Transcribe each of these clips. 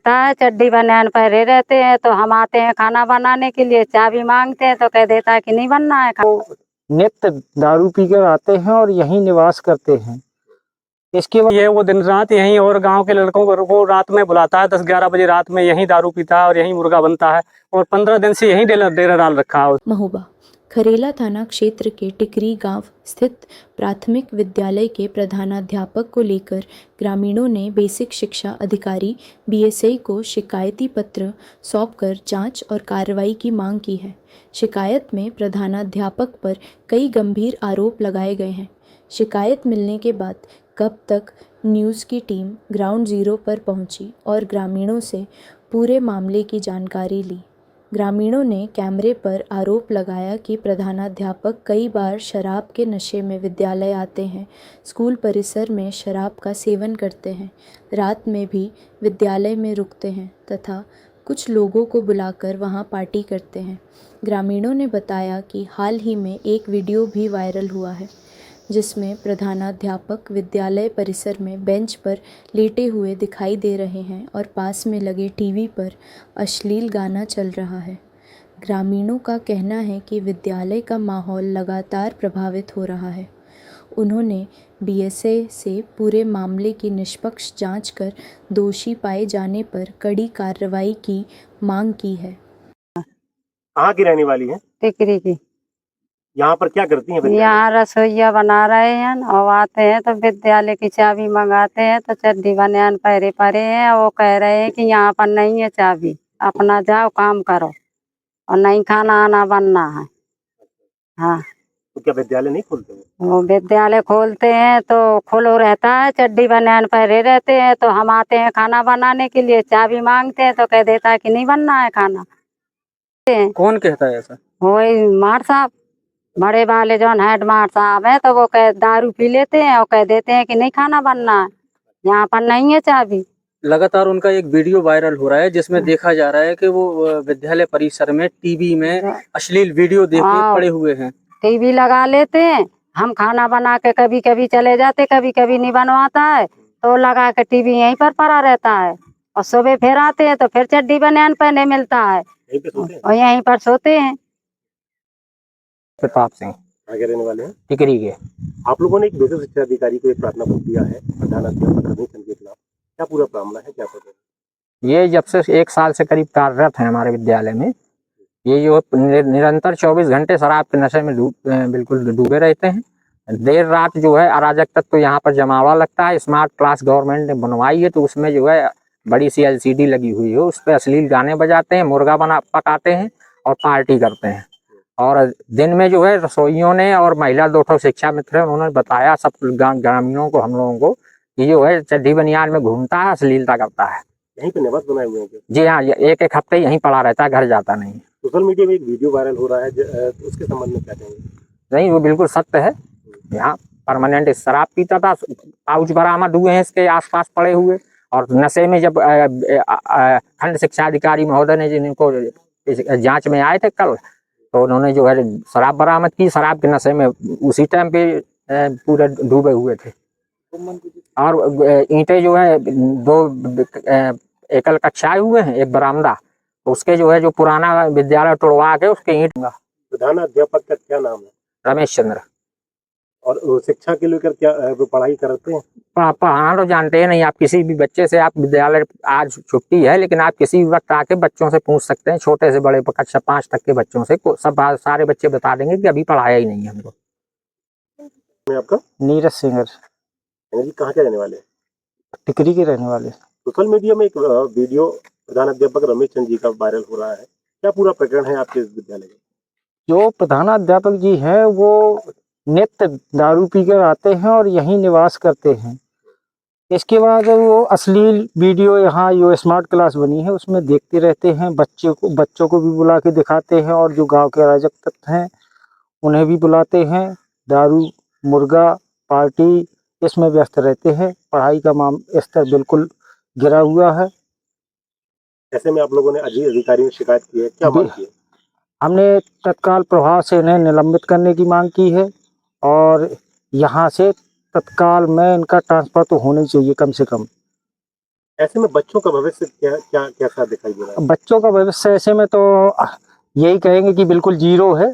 रहता है, चड्डी बनियान पहरे रहते हैं। तो हम आते हैं खाना बनाने के लिए, चाबी मांगते हैं तो कह देता है कि नहीं बनना है खाना। नित्य दारू पीकर आते हैं और यहीं निवास करते हैं। इसके बाद ये वो दिन रात यहीं और गांव के लड़कों को रात में बुलाता है, 10-11 बजे रात में यहीं दारू पीता है और यहीं मुर्गा बनता है और 15 दिन से यहीं डेरा डाल रखा है। महोबा खरेला थाना क्षेत्र के टिकरी गांव स्थित प्राथमिक विद्यालय के प्रधानाध्यापक को लेकर ग्रामीणों ने बेसिक शिक्षा अधिकारी बीएसई को शिकायती पत्र सौंपकर जांच और कार्रवाई की मांग की है। शिकायत में प्रधानाध्यापक पर कई गंभीर आरोप लगाए गए हैं। शिकायत मिलने के बाद कब तक न्यूज़ की टीम ग्राउंड जीरो पर पहुंची और ग्रामीणों से पूरे मामले की जानकारी ली। ग्रामीणों ने कैमरे पर आरोप लगाया कि प्रधानाध्यापक कई बार शराब के नशे में विद्यालय आते हैं, स्कूल परिसर में शराब का सेवन करते हैं, रात में भी विद्यालय में रुकते हैं तथा कुछ लोगों को बुलाकर वहां पार्टी करते हैं। ग्रामीणों ने बताया कि हाल ही में एक वीडियो भी वायरल हुआ है जिसमें प्रधानाध्यापक विद्यालय परिसर में बेंच पर लेटे हुए दिखाई दे रहे हैं और पास में लगे टीवी पर अश्लील गाना चल रहा है। ग्रामीणों का कहना है कि विद्यालय का माहौल लगातार प्रभावित हो रहा है। उन्होंने बीएसए से पूरे मामले की निष्पक्ष जांच कर दोषी पाए जाने पर कड़ी कार्रवाई की मांग की है। कहाँ की रहने वाली है? टिकरी की। यहाँ पर क्या करती हैं? यहाँ रसोईया बना रहे हैं और आते हैं तो विद्यालय की चाबी मंगाते हैं तो चड्डी बनियान पहरे पड़े हैं। वो कह रहे हैं कि यहाँ पर नहीं है चाबी, अपना जाओ काम करो और नहीं खाना आना बनना है। हाँ, तो क्या विद्यालय नहीं खोलते हैं? वो विद्यालय खोलते हैं तो खुलो रहता है, चड्डी बनियान पहरे रहते हैं। तो हम आते हैं खाना बनाने के लिए, चाबी मांगते हैं तो कह देता है कि नहीं बनना है खाना। कौन कहता है ऐसा? वही मार साहब, बड़े वाले जो हेड मार साहब है, तो वो कह दारू पी लेते हैं और कह देते हैं कि नहीं खाना बनना है, यहाँ पर नहीं है चाबी। लगातार उनका एक वीडियो वायरल हो रहा है जिसमें देखा जा रहा है कि वो विद्यालय परिसर में टीवी में अश्लील वीडियो देख के पड़े हुए हैं। टीवी लगा लेते हैं, हम खाना बना के कभी कभी चले जाते, कभी कभी नहीं बनवाता है तो लगा के टीवी यहीं पर पड़ा रहता है और सुबह फिर आते हैं तो फिर चड्डी बनियान पहने मिलता है और यहीं पर सोते हैं। प्रताप सिंह आगे रहने वाले हैं टिकरी के। आप लोगों ने एक बेसिक शिक्षा अधिकारी को एक प्रार्थना पत्र दिया है प्रधानाध्यापक रमेश चंद के खिलाफ, क्या पूरा मामला है, क्या पता? ये जब से 1 साल से करीब कार्यरत है हमारे विद्यालय में। ये जो निरंतर 24 घंटे शराब के नशे में बिल्कुल डूबे रहते हैं। देर रात जो है अराजक तत्व तो यहाँ पर जमावा लगता है। स्मार्ट क्लास गवर्नमेंट ने बनवाई है तो उसमें जो है बड़ी सी LCD लगी हुई है, उस पर अश्लील गाने बजाते हैं, मुर्गा पकाते हैं और पार्टी करते हैं। और दिन में जो है रसोइयों ने और महिला 2 शिक्षा मित्र उन्होंने बताया सब ग्रामीणों को, हम लोगों को, कि जो है चड्डी बनियान में घूमता है, अश्लीलता करता है। यहीं पे निवास बनाए हुए हैं? जी हाँ, 1-1 हफ्ते यहीं पड़ा रहता है, घर जाता नहीं। सोशल मीडिया में एक वीडियो वायरल हो रहा है, उसके संबंध में क्या कहेंगे? नहीं, वो बिल्कुल सत्य है। यहाँ परमानेंट शराब पीता था, पाउच बरामद हुए हैं इसके आसपास पड़े हुए। और नशे में जब खंड शिक्षा अधिकारी महोदय ने जिनको जांच में आए थे कल, तो उन्होंने जो है शराब बरामद की। शराब के नशे में उसी टाइम पे पूरे डूबे हुए थे। और ईंटें जो है 2 एकल कक्षाएं हुए हैं, एक बरामदा, उसके जो है जो पुराना विद्यालय तोड़वा के उसके ईंट। प्रधानाध्यापक का क्या नाम है? रमेश चंद्र। और शिक्षा के लेकर क्या पढ़ाई करते हैं? पढ़ाना तो जानते हैं नहीं। आप किसी भी बच्चे से, आप विद्यालय आज छुट्टी है लेकिन आप किसी भी वक्त आके बच्चों से पूछ सकते हैं, छोटे से बड़े कक्षा 5 तक के बच्चों से, सब सारे बच्चे बता देंगे कि अभी पढ़ाया ही नहीं है हमको। मैं आपका नीरज सिंह। कहाँ के रहने वाले? टिकरी के रहने वाले। सोशल मीडिया में एक वीडियो प्रधानाध्यापक रमेश चंद जी का वायरल हो रहा है, क्या पूरा प्रकरण है आपके विद्यालय में? जो प्रधानाध्यापक जी हैं वो नित्य दारू पीकर आते हैं और यहीं निवास करते हैं। इसके बाद वो अश्लील वीडियो यहाँ जो स्मार्ट क्लास बनी है उसमें देखते रहते हैं। बच्चों को भी बुला के दिखाते हैं और जो गांव के अराजक तत्व हैं उन्हें भी बुलाते हैं। दारू, मुर्गा, पार्टी इसमें व्यस्त रहते हैं। पढ़ाई का स्तर बिल्कुल गिरा हुआ है। ऐसे में आप लोगों ने अधिकारियों से शिकायत की है, क्या मांग की है? हमने तत्काल प्रभाव से इन्हें निलंबित करने की मांग की है और यहाँ से तत्काल में इनका ट्रांसफर तो होना ही चाहिए कम से कम। ऐसे में बच्चों का भविष्य क्या क्या कैसा दिखाई दे रहा है? बच्चों का भविष्य ऐसे में तो यही कहेंगे कि बिल्कुल जीरो है।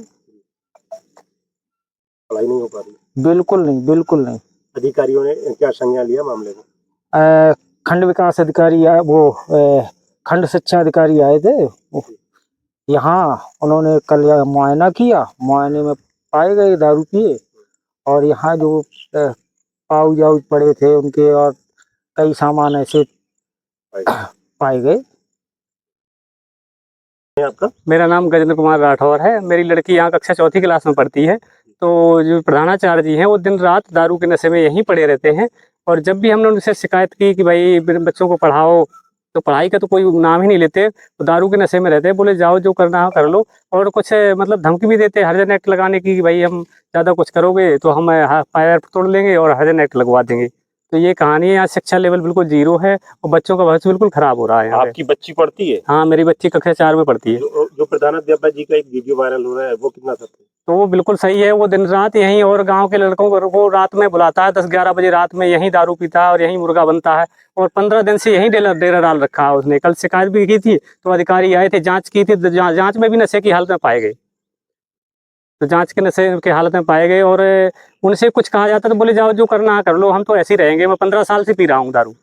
पढ़ाई नहीं हो पा रही। बिल्कुल नहीं, बिल्कुल नहीं। अधिकारियों ने क्या संज्ञान लिया मामले को? खंड विकास अधिकारी आए, वो खंड शिक्षा अधिकारी आए थे यहाँ। उन्होंने कल यह मुआयना किया। मुआयने में पाए गए दारू पिए, और यहाँ जो पाउच आउच पड़े थे उनके, और कई सामान ऐसे पाए गए। आपका? मेरा नाम गजेंद्र कुमार राठौर है। मेरी लड़की यहाँ कक्षा 4th क्लास में पढ़ती है। तो जो प्रधानाचार्य जी हैं वो दिन रात दारू के नशे में यहीं पड़े रहते हैं। और जब भी हमने उनसे शिकायत की कि भाई बच्चों को पढ़ाओ, तो पढ़ाई का तो कोई नाम ही नहीं लेते, तो दारू के नशे में रहते हैं। बोले जाओ जो करना है कर लो, और कुछ मतलब धमकी भी देते हैं हर्जन एक्ट लगाने की कि भाई हम ज़्यादा कुछ करोगे तो हम पैर तोड़ लेंगे और हर्जन एक्ट लगवा देंगे। तो ये कहानी है। यहाँ शिक्षा लेवल बिल्कुल जीरो है और बच्चों का भविष्य बिल्कुल खराब हो रहा है यहाँ पे। आपकी बच्ची पढ़ती है? हाँ, मेरी बच्ची कक्षा 4 में पढ़ती है। जो प्रधानाध्यापक जी का एक वीडियो वायरल हो रहा है वो कितना सत्य है? तो वो बिल्कुल सही है। वो दिन रात यहीं और गांव के लड़कों को रात में बुलाता है, 10-11 बजे रात में यहीं दारू पीता है और यहीं मुर्गा बनता है। और 15 दिन से यहीं डेरा डाल रखा है उसने। कल शिकायत भी की थी तो अधिकारी आए थे, जांच की थी, जांच में भी नशे की हालत में पाए गए। तो जांच के नशे की हालत में पाए गए, और उनसे कुछ कहा जाता तो बोले जाओ जो करना है कर लो, हम तो ऐसे ही रहेंगे। मैं 15 साल से पी रहा हूँ दारू।